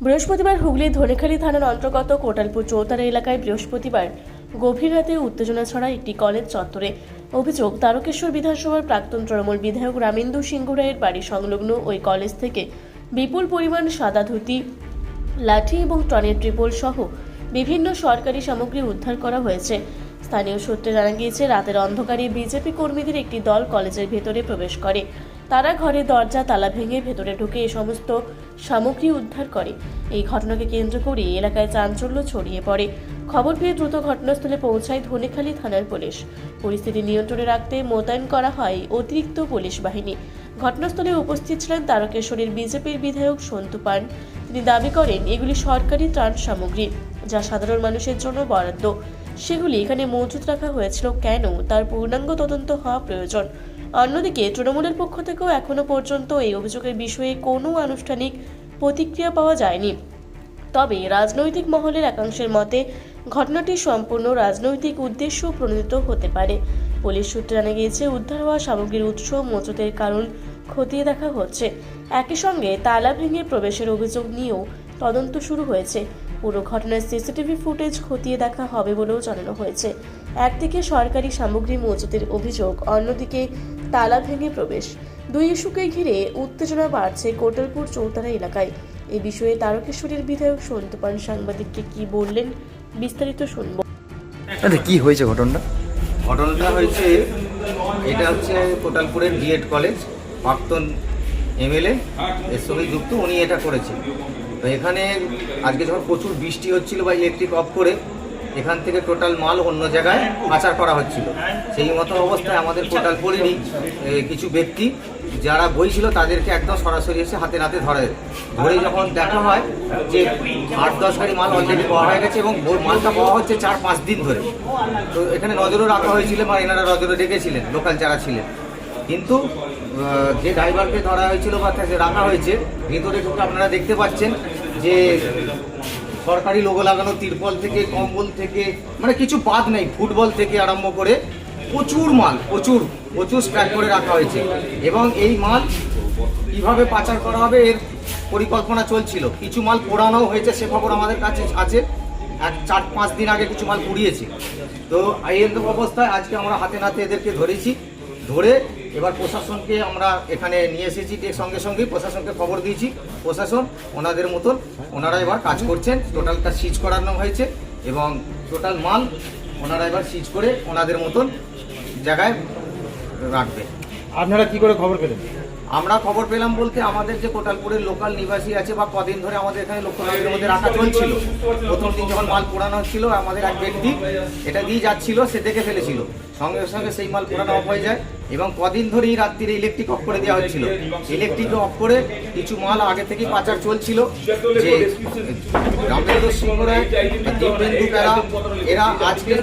বৃহস্পতিবার হুগলির ধনেখালি থানার অন্তর্গত কোটালপুর চৌতারা এলাকায় বৃহস্পতিবার গভীর রাতে উত্তেজনা ছড়ায় একটি কলেজ চত্বরে। অভিযোগ, তারকেশ্বর বিধানসভার প্রাক্তন তৃণমূল বিধায়ক রামেন্দু সিংহ রায়ের বাড়ি সংলগ্ন ওই কলেজ থেকে বিপুল পরিমাণ সাদা ধুতি, লাঠি এবং টনের ট্রিপল সহ বিভিন্ন সরকারি সামগ্রী উদ্ধার করা হয়েছে। স্থানীয় সূত্রে জানা গিয়েছে, রাতের অন্ধকারে বিজেপি কর্মীদের একটি দল কলেজের ভেতরে প্রবেশ করে। তারা ঘরের দরজা তালা ভেঙে ভেতরে ঢুকে এই সমস্ত সামগ্রী উদ্ধার করে। এই ঘটনাকে কেন্দ্র করে এলাকায় চাঞ্চল্য ছড়িয়ে পড়ে। খবর পেয়ে দ্রুত ঘটনাস্থলে পৌঁছায় ধনেখালি থানার পুলিশ। পরিস্থিতি নিয়ন্ত্রণে রাখতে মোতায়েন করা হয় অতিরিক্ত পুলিশ বাহিনী। ঘটনাস্থলে উপস্থিত ছিলেন তারকেশ্বরের বিজেপির বিধায়ক সন্তু পান। তিনি দাবি করেন, এগুলি সরকারি ত্রাণ সামগ্রী, যা সাধারণ মানুষের জন্য বরাদ্দ। সেগুলি এখানে মজুত রাখা হয়েছিল কেন, তার পূর্ণাঙ্গ তদন্ত হওয়া প্রয়োজন। অন্যদিকে তৃণমূলের পক্ষ থেকেও এখনো পর্যন্ত এই অভিযোগের বিষয়ে কোনো আনুষ্ঠানিক প্রতিক্রিয়া পাওয়া যায়নি। তবে রাজনৈতিক মহলের একাংশের মতে ঘটনাটি সম্পূর্ণ রাজনৈতিক উদ্দেশ্য প্রণোদিত হতে পারে। পুলিশ সূত্রে জানা গিয়েছে, উদ্ধার হওয়া সামগ্রীর উৎস মজুতের কারণ খতিয়ে দেখা হচ্ছে। একই সঙ্গে তালা ভেঙে প্রবেশের অভিযোগ নিয়েও তদন্ত শুরু হয়েছে। পুরো ঘটনার সিসিটিভি ফুটেজ খতিয়ে দেখা হবে বলেও জানানো হয়েছে। একদিকে সরকারি সামগ্রী মজুতের অভিযোগ, অন্যদিকে তালা ভেঙে প্রবেশ। দুই ইস্যুকে ঘিরে উত্তেজনা বাড়ছে কোটালপুর চৌতারা এলাকায়। এই বিষয়ে তারকেশ্বরের বিধায়ক সন্তু পান সাংবাদিককে কি বললেন, বিস্তারিত শুনব। কি হয়েছে ঘটনাটা? ঘটনাটা হয়েছে, এটা হচ্ছে কোটালপুরের বিএড কলেজ, প্রাক্তন এমএলএ এর সঙ্গে যুক্ত, উনি এটা করেছেন। তো এখানে আজকে যখন প্রচুর বৃষ্টি হচ্ছিল বা ইলেকট্রিক অফ করে এখান থেকে টোটাল মাল অন্য জায়গায় পাচার করা হচ্ছিল। সেই মতো অবস্থায় আমাদের কোটালপুরেরই কিছু ব্যক্তি যারা বইছিল তাদেরকে একদম সরাসরি এসে হাতে নাতে ধরে যখন দেখা হয় যে 8-10 গাড়ি মাল অলরেডি পাওয়া হয়ে গেছে এবং মালটা পাওয়া হচ্ছে 4-5 দিন ধরে। তো এখানে নজরও রাখা হয়েছিল বা এনারা নজরে রেখেছিলেন লোকাল যারা ছিলেন, কিন্তু যে ড্রাইভারকে ধরা হয়েছিল বা রাখা হয়েছে ভেতরে ঢুকে আপনারা দেখতে পাচ্ছেন যে সরকারি লোগো লাগানো তিরপল থেকে, কম্বল থেকে, মানে কিছু বাদ নেই, ফুটবল থেকে আরম্ভ করে প্রচুর মাল, প্রচুর স্ট্যাক করে রাখা হয়েছে। এবং এই মাল কিভাবে পাচার করা হবে এর পরিকল্পনা চলছিল। কিছু মাল পোড়ানো হয়েছে, সে খবর আমাদের কাছে আছে। 4-5 দিন আগে কিছু মাল পুড়িয়েছে। তো এই অবস্থায় আজকে আমরা হাতে নাতে এদেরকে ধরেছি। ধরে এবার প্রশাসনকে আমরা এখানে নিয়ে এসেছি, সঙ্গে সঙ্গেই প্রশাসনকে খবর দিয়েছি। প্রশাসন ওনাদের মতন ওনারা এবার কাজ করছেন। টোটালটা সিজ করানো হয়েছে এবং টোটাল মাল ওনারা এবার সিজ করে ওনাদের মতন জায়গায় রাখবে। আপনারা কি করে খবর পেলেন? আমরা খবর পেলাম বলতে, আমাদের যে কোটালপুরের লোকাল নিবাসী আছে বা কদিন ধরে আমাদের এখানে লোকজনের মধ্যে রাখা চলছিল। প্রথম দিন যখন মাল পোড়ানো হচ্ছিল, আমাদের এক ব্যক্তি এটা দিয়ে যাচ্ছিল, সে দেখে ফেলেছিল, সঙ্গে সঙ্গে সেই মাল পোড়ানো অফ হয়ে যায়। এবং কদিন ধরেই রাত্রিরে ইলেকট্রিক অফ করে দেওয়া হচ্ছিল। ইলেকট্রিক অফ করে কিছু মাল আগে থেকেই পাচার চলছিল। যে রামেন্দ্র সিংহ রায়, দীপেন্দু বেরা, এরা আজকে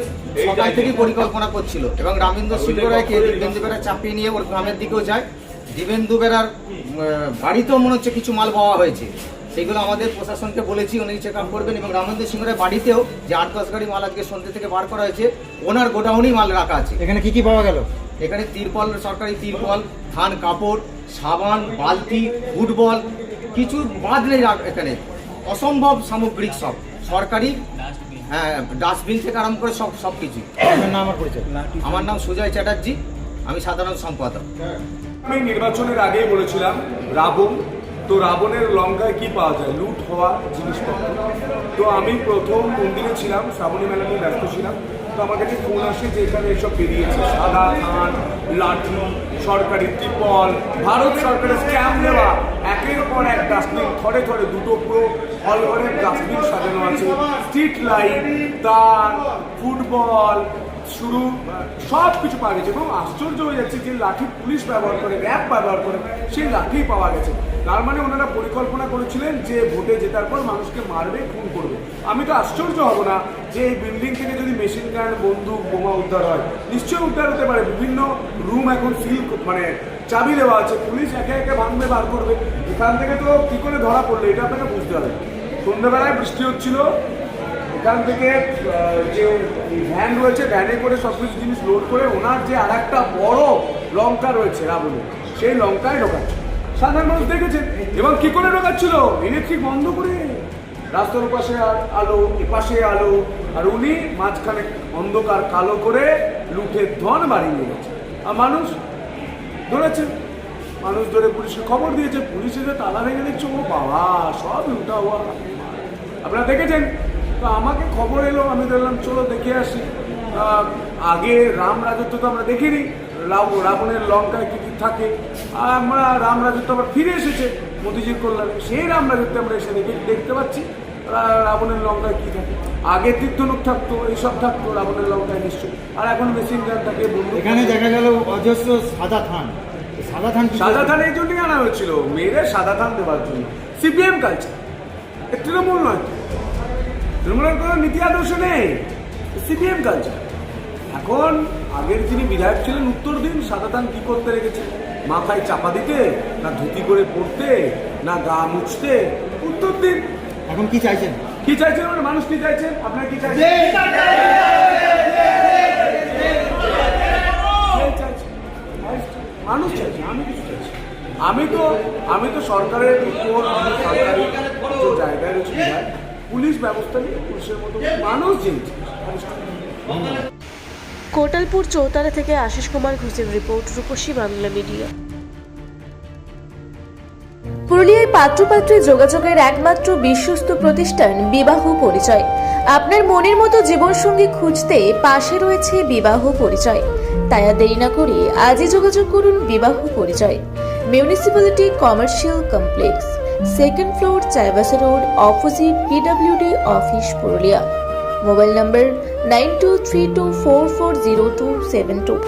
সকাল থেকেই পরিকল্পনা করছিল এবং রামেন্দ্র সিংহ রায়কে দীপেন্দু বেরা চাপিয়ে নিয়ে ওর গ্রামের দিকেও যায়। দীপেন্দু বেরার বাড়িতেও মনে হচ্ছে কিছু মাল পাওয়া হয়েছে, সেগুলো আমাদের প্রশাসনকে বলেছি, উনি চেক আপ করবেন। এবং রামেন্দ্র সিংহ রায় বাড়িতেও যে 8-10 গাড়ি মাল আজকে সন্ধ্যে থেকে বার করা হয়েছে, ওনার গোডাউনেই মাল রাখা আছে। এখানে কি পাওয়া গেল? এখানে তিরপল, সরকারি তিরপল, থান কাপড়, সাবান, বালতি, ফুটবল, কিছু বাদ নেই। এখানে অসম্ভব সামগ্রিক সব সরকারি, হ্যাঁ, ডাস্টবিন থেকে আরম্ভ করে সব কিছু। আমার নাম সুজয় চ্যাটার্জি, আমি সাধারণ সম্পাদক। আমি নির্বাচনের আগেই বলেছিলাম রাবণ, তো রাবণের লঙ্কায় কি পাওয়া যায়? লুট হওয়া জিনিসপত্র। তো আমি প্রথম মন্দিরে ছিলাম, শ্রাবণী মেলা নিয়ে ব্যস্ত ছিলাম। তো আমার কাছে ফোন আসে যে এখানে এসব বেরিয়েছে, সাদা থান, লাঠি, সরকারি ত্রিপল, ভারত সরকারের স্ট্যাম্প দেওয়া একের পর এক ডাস্টবিন, থরে থরে দুটো পুরো হল ঘরের ডাস্টবিন সাজানো আছে, স্ট্রিট লাইট, তার, ফুটবল, শুরু সব কিছু পাওয়া গেছে। এবং আশ্চর্য হয়ে যাচ্ছে যে লাঠি পুলিশ ব্যবহার করে, র্যাব ব্যবহার করে, সেই লাঠি পাওয়া গেছে। তার মানে ওনারা পরিকল্পনা করেছিলেন যে ভোটে জেতার পর মানুষকে মারবে, খুন করবে। আমি তো আশ্চর্য হব না যে এই বিল্ডিং থেকে যদি মেশিন গান, বন্দুক, বোমা উদ্ধার হয়, নিশ্চয়ই উদ্ধার হতে পারে। বিভিন্ন রুম এখন সিল, মানে চাবি দেওয়া আছে, পুলিশ একে একে ভাঙবে, বার করবে। এখান থেকে তো কী করে ধরা পড়লো এটা আপনাকে বুঝতে হবে। সন্ধ্যাবেলায় বৃষ্টি হচ্ছিল, এখান থেকে যে ভ্যান রয়েছে, ভ্যানে করে সব কিছু জিনিস লোড করে ওনার যে আর একটা বড় লঙ্কা রয়েছে রাবণের, সেই লঙ্কায় ঢোকাচ্ছে। সাধারণ মানুষ দেখেছেন। এবং কি করে ঢোকাচ্ছিল? ইলেকট্রিক বন্ধ করে। রাস্তার ওপাশে আলো, এপাশে আলো, আর উনি মাঝখানে অন্ধকার কালো করে লুঠের ধন বাড়িয়ে নিয়ে গেছে। আর মানুষ ধরেছে, মানুষ ধরে পুলিশকে খবর দিয়েছে, পুলিশ এসে তালা ভেঙে দেখছে, ও বাবা সব লুটা হওয়া। আপনারা দেখেছেন। তো আমাকে খবর এলো, আমি বললাম চলো দেখে আসি। আগে রাম রাজত্ব তো আমরা দেখিনি, রাবণের লঙ্কায় কী কী থাকে। আর আমরা রাম রাজত্ব আবার ফিরে এসেছে মোদিজির কল্যাণে, সেই রাম রাজত্বে আমরা এসে দেখতে পাচ্ছি রাবণের লঙ্কায় কী থাকে। আগে তীর্থনুক থাকতো, এইসব থাকতো রাবণের লঙ্কায় নিশ্চয়ই, আর এখন মেশিন গান থাকে, বন্দুক। এখানে দেখা গেল অজস্র সাদা থান। সাদা থান এই জন্যই আনা হয়েছিল, মেয়েদের সাদা থান দেওয়ার জন্য। সিপিএম কালচার, তৃণমূল নয়, তৃণমূলের কোনো নীতি আদর্শ নেই, সিপিএম কালচার। এখন আগের যিনি বিধায়ক ছিলেন উত্তর দিন, সাদা থান কি করতে রেখেছে? মাথায় চাপা দিতে, না ধুতি করে পড়তে, না গা মুছতে? উত্তর দিন। এখন কি চাইছেন? কি চাইছেন মানে মানুষ কি চাইছেন? আপনার কি চাইছেন? মানুষ চাইছে, আমি কিছু চাইছি। আমি তো সরকারের উপর, আমি সরকারি যে জায়গায় রয়েছে বিধায়ক, পুলিশ ব্যবস্থা নিয়ে পুলিশের মতো মানুষ জিনছে। কোটালপুর চৌতারা থেকে আশিস কুমার ঘোষের রিপোর্ট, রূপসী বাংলা মিডিয়া। পুরুলিয়ায় পাত্রপাত্রী যোগাযোগের একমাত্র বিশ্বস্ত প্রতিষ্ঠান বিবাহ পরিচয়। আপনার মনের মতো জীবনসঙ্গী খুঁজতে পাশে রয়েছে বিবাহ পরিচয়। তাই আর দেরি না করে আজই যোগাযোগ করুন বিবাহ পরিচয়। Municipality commercial complex, 2nd floor, Chaibasa road, opposite PWD office, Purulia. Mobile নম্বর 9232440272।